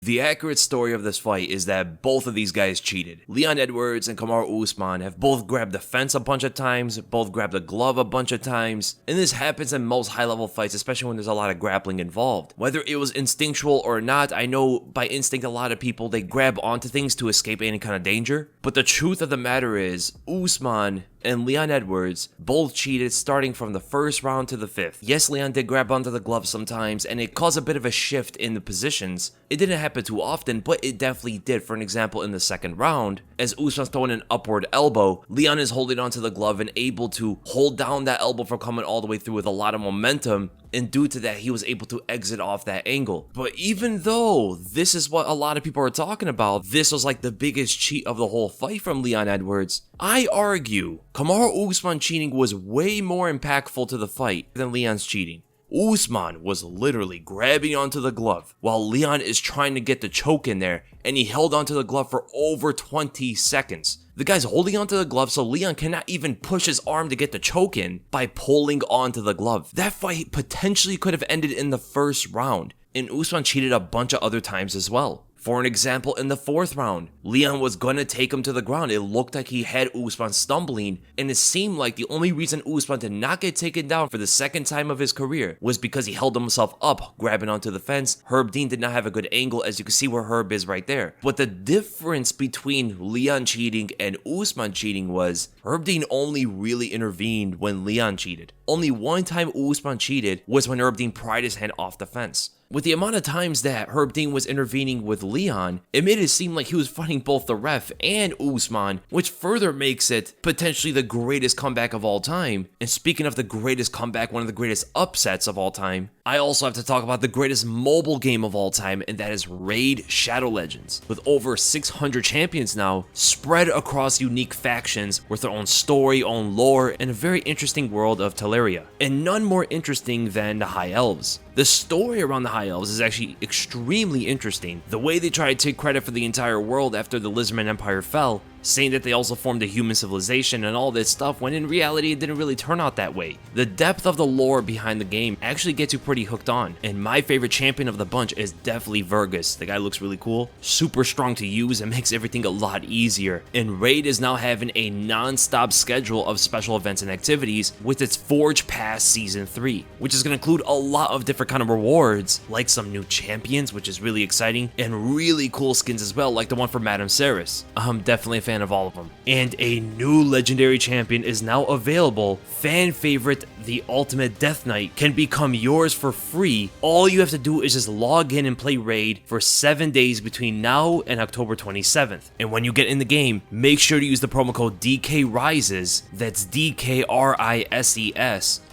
The accurate story of this fight is that both of these guys cheated. Leon Edwards and Kamaru Usman have both grabbed the fence a bunch of times, both grabbed the glove a bunch of times, and this happens in most high-level fights, especially when there's a lot of grappling involved. Whether it was instinctual or not, I know by instinct a lot of people, they grab onto things to escape any kind of danger, but the truth of the matter is, Usman and Leon Edwards both cheated starting from the first round to the 5th. Yes, Leon did grab onto the glove sometimes, and it caused a bit of a shift in the positions. It didn't happen too often, but it definitely did. For an example, in the second round, as Usman's throwing an upward elbow, Leon is holding onto the glove and able to hold down that elbow from coming all the way through with a lot of momentum, and due to that, he was able to exit off that angle. But even though this is what a lot of people are talking about, this was like the biggest cheat of the whole fight from Leon Edwards, I argue Kamaru Usman cheating was way more impactful to the fight than Leon's cheating. Usman was literally grabbing onto the glove while Leon is trying to get the choke in there, and he held onto the glove for over 20 seconds. The guy's holding onto the glove so Leon cannot even push his arm to get the choke in by pulling onto the glove. That fight potentially could have ended in the first round, and Usman cheated a bunch of other times as well. For an example, in the 4th round, Leon was gonna take him to the ground. It looked like he had Usman stumbling, and it seemed like the only reason Usman did not get taken down for the second time of his career was because he held himself up, grabbing onto the fence. Herb Dean did not have a good angle, as you can see where Herb is right there. But the difference between Leon cheating and Usman cheating was Herb Dean only really intervened when Leon cheated. Only one time Usman cheated was when Herb Dean pried his hand off the fence. With the amount of times that Herb Dean was intervening with Leon, it made it seem like he was fighting both the ref and Usman, which further makes it potentially the greatest comeback of all time. And speaking of the greatest comeback, one of the greatest upsets of all time, I also have to talk about the greatest mobile game of all time, and that is Raid Shadow Legends. With over 600 champions now, spread across unique factions with their own story, own lore, and a very interesting world of Teleria. And none more interesting than the High Elves. The story around the High Elves is actually extremely interesting. The way they try to take credit for the entire world after the Lizardman Empire fell, saying that they also formed a human civilization and all this stuff, when in reality it didn't really turn out that way. The depth of the lore behind the game actually gets you pretty hooked on, and my favorite champion of the bunch is definitely Vergus. The guy looks really cool, super strong to use, and makes everything a lot easier. And Raid is now having a non-stop schedule of special events and activities with its Forge Pass Season 3, which is going to include a lot of different kind of rewards, like some new champions, which is really exciting, and really cool skins as well, like the one for Madame Ceres. I'm definitely a fan of all of them. And a new legendary champion is now available. Fan favorite, the Ultimate Death Knight, can become yours for free. All you have to do is just log in and play Raid for 7 days between now and October 27th. And when you get in the game, make sure to use the promo code DKRISES, that's DKRISES,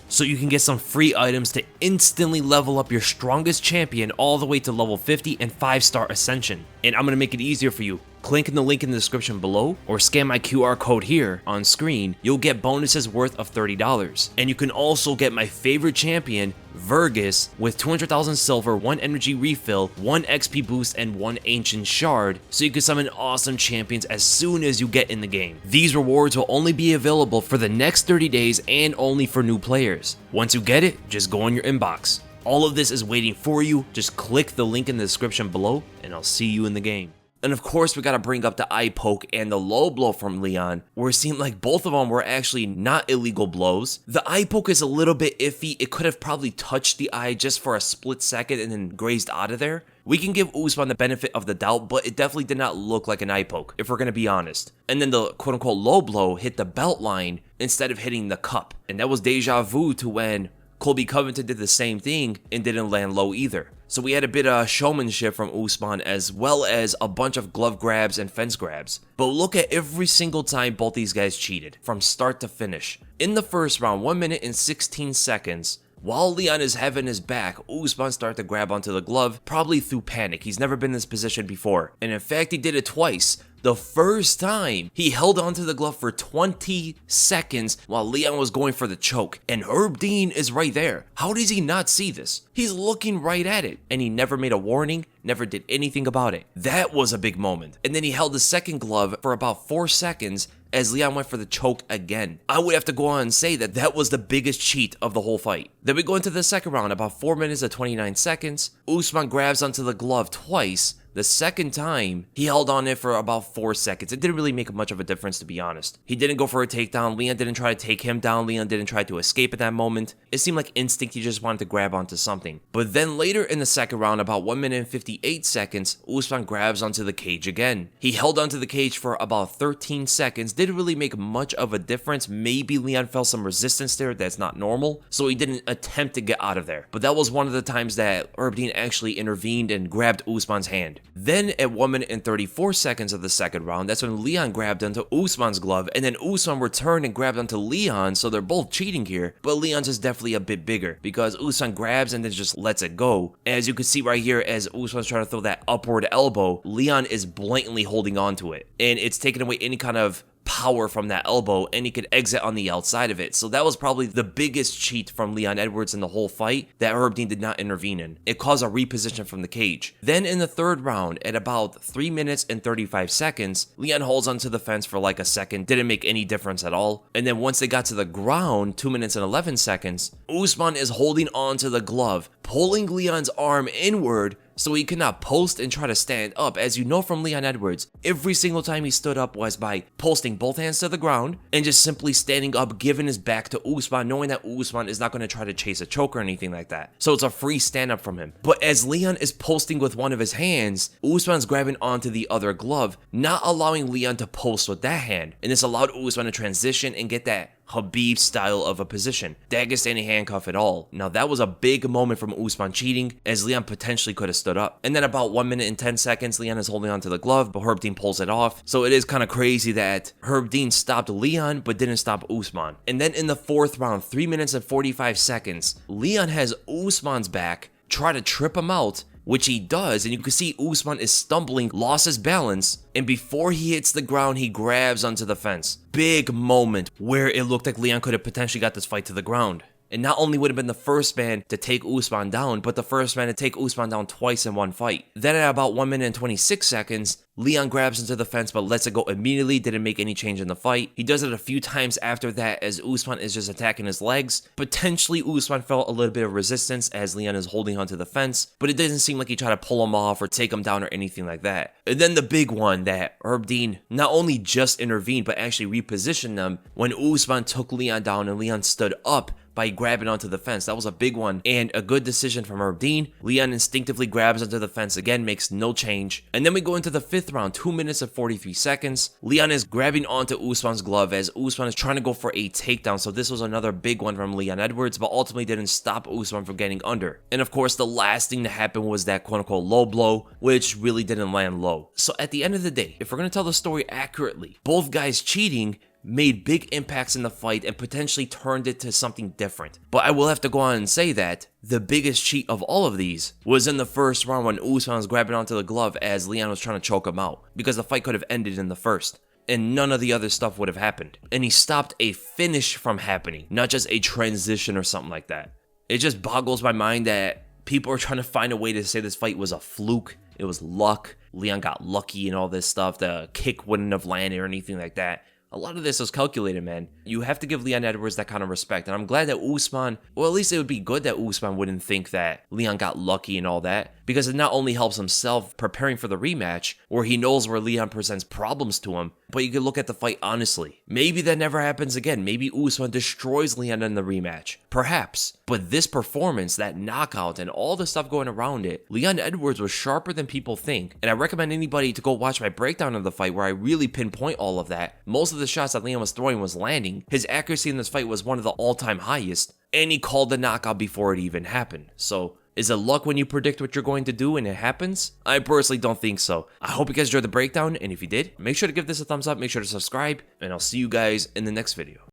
so you can get some free items to instantly level up your strongest champion all the way to level 50 and 5-star Ascension. And I'm going to make it easier for you. Click in the link in the description below or scan my QR code here on screen. You'll get bonuses worth of $30. And you can also get my favorite champion, Vergus, with 200,000 silver, 1 energy refill, 1 XP boost, and 1 ancient shard, so you can summon awesome champions as soon as you get in the game. These rewards will only be available for the next 30 days and only for new players. Once you get it, just go in your inbox. All of this is waiting for you. Just click the link in the description below, and I'll see you in the game. And of course, we gotta bring up the eye poke and the low blow from Leon, where it seemed like both of them were actually not illegal blows. The eye poke is a little bit iffy. It could have probably touched the eye just for a split second and then grazed out of there. We can give Usman the benefit of the doubt, but it definitely did not look like an eye poke, if we're gonna be honest. And then the quote-unquote low blow hit the belt line instead of hitting the cup. And that was deja vu to when Colby Covington did the same thing and didn't land low either. So we had a bit of showmanship from Usman, as well as a bunch of glove grabs and fence grabs. But look at every single time both these guys cheated, from start to finish. In the first round, 1 minute and 16 seconds, while Leon is having his back, Usman started to grab onto the glove, probably through panic. He's never been in this position before. And in fact, he did it twice. The first time, he held onto the glove for 20 seconds while Leon was going for the choke. And Herb Dean is right there. How does he not see this? He's looking right at it. And he never made a warning, never did anything about it. That was a big moment. And then he held the second glove for about 4 seconds as Leon went for the choke again. I would have to go on and say that that was the biggest cheat of the whole fight. Then we go into the second round, about 4 minutes and 29 seconds. Usman grabs onto the glove twice, The second time, he held on it for about 4 seconds. It didn't really make much of a difference, to be honest. He didn't go for a takedown. Leon didn't try to take him down. Leon didn't try to escape at that moment. It seemed like instinct. He just wanted to grab onto something. But then later in the second round, about 1 minute and 58 seconds, Usman grabs onto the cage again. He held onto the cage for about 13 seconds. Didn't really make much of a difference. Maybe Leon felt some resistance there that's not normal, so he didn't attempt to get out of there. But that was one of the times that Herb Dean actually intervened and grabbed Usman's hand. Then at 1 minute and 34 seconds of the second round, that's when Leon grabbed onto Usman's glove, and then Usman returned and grabbed onto Leon, so they're both cheating here, but Leon's is definitely a bit bigger, because Usman grabs and then just lets it go. As you can see right here, as Usman's trying to throw that upward elbow, Leon is blatantly holding on to it, and it's taking away any kind of power from that elbow, and he could exit on the outside of it. So that was probably the biggest cheat from Leon Edwards in the whole fight that Herb Dean did not intervene in. It caused a reposition from the cage. Then in the third round, at about 3 minutes and 35 seconds, Leon holds onto the fence for like a second, didn't make any difference at all. And then once they got to the ground, 2 minutes and 11 seconds, Usman is holding onto the glove, pulling Leon's arm inward so he could not post and try to stand up. As you know from Leon Edwards, every single time he stood up was by posting both hands to the ground and just simply standing up, giving his back to Usman, knowing that Usman is not going to try to chase a choke or anything like that. So it's a free stand up from him. But as Leon is posting with one of his hands, Usman's grabbing onto the other glove, not allowing Leon to post with that hand. And this allowed Usman to transition and get that Habib style of a position. Dagestani handcuff at all. Now that was a big moment from Usman cheating, as Leon potentially could have stood up. And then about 1 minute and 10 seconds, Leon is holding onto the glove, but Herb Dean pulls it off. So it is kind of crazy that Herb Dean stopped Leon, but didn't stop Usman. And then in the fourth round, 3 minutes and 45 seconds, Leon has Usman's back, try to trip him out, which he does, and you can see Usman is stumbling, lost his balance, and before he hits the ground, he grabs onto the fence. Big moment where it looked like Leon could have potentially got this fight to the ground. And not only would have been the first man to take Usman down, but the first man to take Usman down twice in one fight. Then at about 1 minute and 26 seconds, Leon grabs into the fence but lets it go immediately, didn't make any change in the fight. He does it a few times after that as Usman is just attacking his legs. Potentially Usman felt a little bit of resistance as Leon is holding onto the fence, but it doesn't seem like he tried to pull him off or take him down or anything like that. And then the big one that Herb Dean not only just intervened but actually repositioned them when Usman took Leon down and Leon stood up by grabbing onto the fence. That was a big one and a good decision from Herb Dean. Leon instinctively grabs onto the fence again, makes no change. And then we go into the fifth round, 2 minutes and 43 seconds. Leon is grabbing onto Usman's glove as Usman is trying to go for a takedown. So this was another big one from Leon Edwards, but ultimately didn't stop Usman from getting under. And of course, the last thing to happen was that quote-unquote low blow, which really didn't land low. So at the end of the day, if we're going to tell the story accurately, both guys cheating made big impacts in the fight and potentially turned it to something different. But I will have to go on and say that the biggest cheat of all of these was in the first round when Usman was grabbing onto the glove as Leon was trying to choke him out, because the fight could have ended in the first and none of the other stuff would have happened. And he stopped a finish from happening, not just a transition or something like that. It just boggles my mind that people are trying to find a way to say this fight was a fluke. It was luck. Leon got lucky and all this stuff. The kick wouldn't have landed or anything like that. A lot of this was calculated, man. You have to give Leon Edwards that kind of respect. And I'm glad that Usman, well, at least it would be good that Usman wouldn't think that Leon got lucky and all that, because it not only helps himself preparing for the rematch, where he knows where Leon presents problems to him, but you can look at the fight honestly. Maybe that never happens again. Maybe Usman destroys Leon in the rematch. Perhaps. But this performance, that knockout, and all the stuff going around it, Leon Edwards was sharper than people think. And I recommend anybody to go watch my breakdown of the fight where I really pinpoint all of that. Most of the shots that Leon was throwing was landing. His accuracy in this fight was one of the all-time highest. And he called the knockout before it even happened. So, is it luck when you predict what you're going to do and it happens? I personally don't think so. I hope you guys enjoyed the breakdown, and if you did, make sure to give this a thumbs up, make sure to subscribe, and I'll see you guys in the next video.